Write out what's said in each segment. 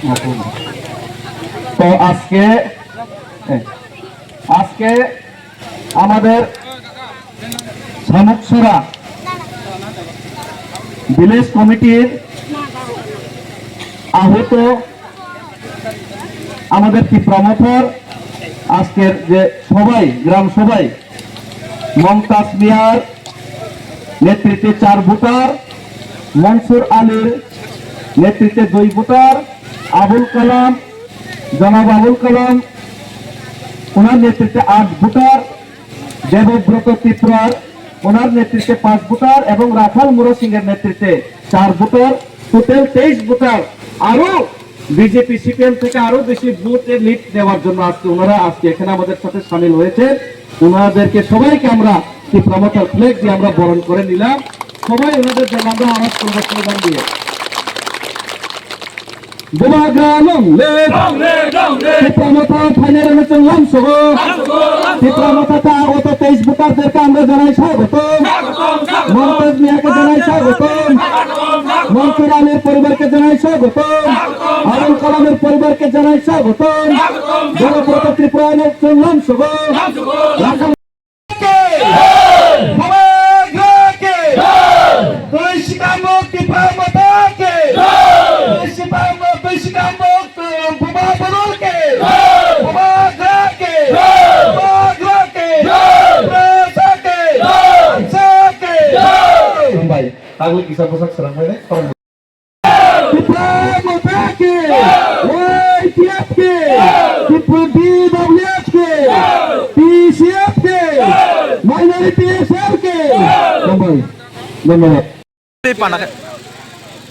তো আজকে আজকে আমাদের শামুকছড়া ভিলেজ কমিটির আহত আমাদের কি প্রমোটর আজকের যে সবাই গ্রাম সবাই মমতাজ মিয়ার নেতৃত্বে 4 ভোটার, মনসুর আলীর নেতৃত্বে 2 ভোটার, আবুল কালাম জনাব আবুল কালাম ওনার নেতৃত্বে 8 ভোটার, দেবব্রত ত্রিপুরার ওনার নেতৃত্বে 5 ভোটার এবং রাখাল মুরা সিং এর নেতৃত্বে 4 ভোটার, টোটাল 23 ভোটার। আরো বিজেপি সিপিএম থেকে আরো বেশি ভোটের লিড দেওয়ার জন্য আজকে ওনারা এখানে আমাদের সাথে সামিল হয়েছে। ওনাদেরকে সবাইকে আমরা কি প্রমোটার ফ্ল্যাগ দিয়ে আমরা বরণ করে নিলাম। সবাই ওনাদের জন্য আমরা আওয়াজ করবো স্লোগান দিয়ে। আগত 23 ভোটারদেরকে আমরা জানাই স্বাগত, মমতাজ মিয়াকে জানাই স্বাগত, মনসুর আলীর পরিবারকে জানাই স্বাগত, আবুল কালামের পরিবারকে জানাই স্বাগত, জনপ্রত ত্রিপুরায়নের চললাম শুভ আগলে কিসা পোশাক সারাম হয় না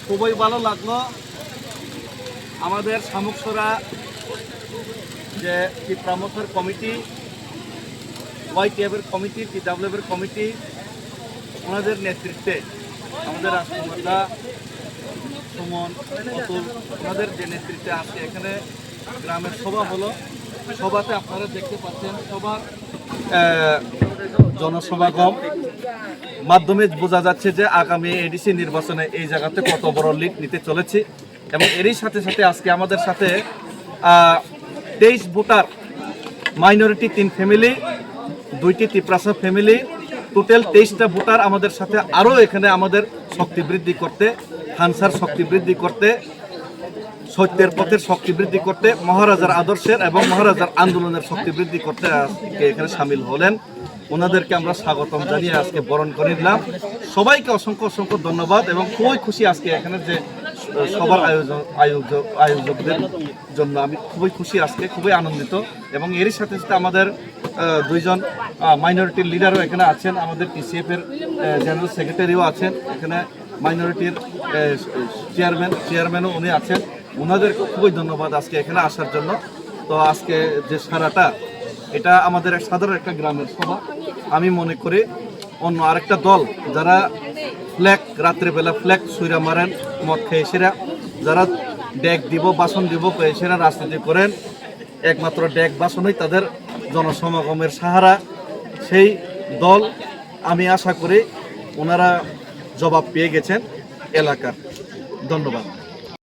খুবই ভালো লাগলো আমাদের শামুকছড়া যে প্রমোটার কমিটি, ওয়াইটিএফের কমিটি, টিডব্লিউএফের কমিটি, ওনাদের নেতৃত্বে আমাদের রাষ্ট্রনেতা সুমন, অতুল ওনাদের যে নেতৃত্বে আজকে এখানে গ্রামের সভা হলো। সভাতে আপনারা দেখতে পাচ্ছেন সবার জনসমাগম মাধ্যমে বোঝা যাচ্ছে যে আগামী এডিসি নির্বাচনে এই জায়গাতে কত বড় লিড নিতে চলেছি। এবং এরই সাথে সাথে আজকে আমাদের সাথে 23 ভোটার, মাইনরিটি 3 ফ্যামিলি, 2টি তিপ্রাসা ফ্যামিলি, টোটাল 23টা ভোটার আমাদের সাথে আরও এখানে আমাদের শক্তি বৃদ্ধি করতে, খানসার শক্তি বৃদ্ধি করতে, সত্যের পথের শক্তি বৃদ্ধি করতে, মহারাজার আদর্শের এবং মহারাজার আন্দোলনের শক্তি বৃদ্ধি করতে আজকে এখানে সামিল হলেন। ওনাদেরকে আমরা স্বাগতম জানিয়ে আজকে বরণ করে নিলাম। সবাইকে অসংখ্য অসংখ্য ধন্যবাদ এবং খুবই খুশি আজকে এখানে যে সবার আয়োজকদের জন্য আমি খুবই খুশি, আজকে খুবই আনন্দিত। এবং এরই সাথে সাথে আমাদের 2 জন মাইনরিটির লিডারও এখানে আছেন, আমাদের পিসিএফের জেনারেল সেক্রেটারিও আছেন, এখানে মাইনরিটির চেয়ারম্যানও উনি আছেন। ওনাদেরকে খুবই ধন্যবাদ আজকে এখানে আসার জন্য। তো আজকে যে সারাটা এটা আমাদের সাধারণ একটা গ্রামের সভা। আমি মনে করি অন্য আরেকটা দল যারা ফ্ল্যাগ রাত্রেবেলা ফ্ল্যাগ সুইরা মারেন, মদ খেয়ে এসেরা যারা ডেক দিব বাসন দিব এসেরা রাজনীতি করেন, একমাত্র ডেক বাসনই তাদের জনসমাগমের সাহারা। সেই দল আমি আশা করি ওনারা জবাব পেয়ে গেছেন এলাকার। ধন্যবাদ।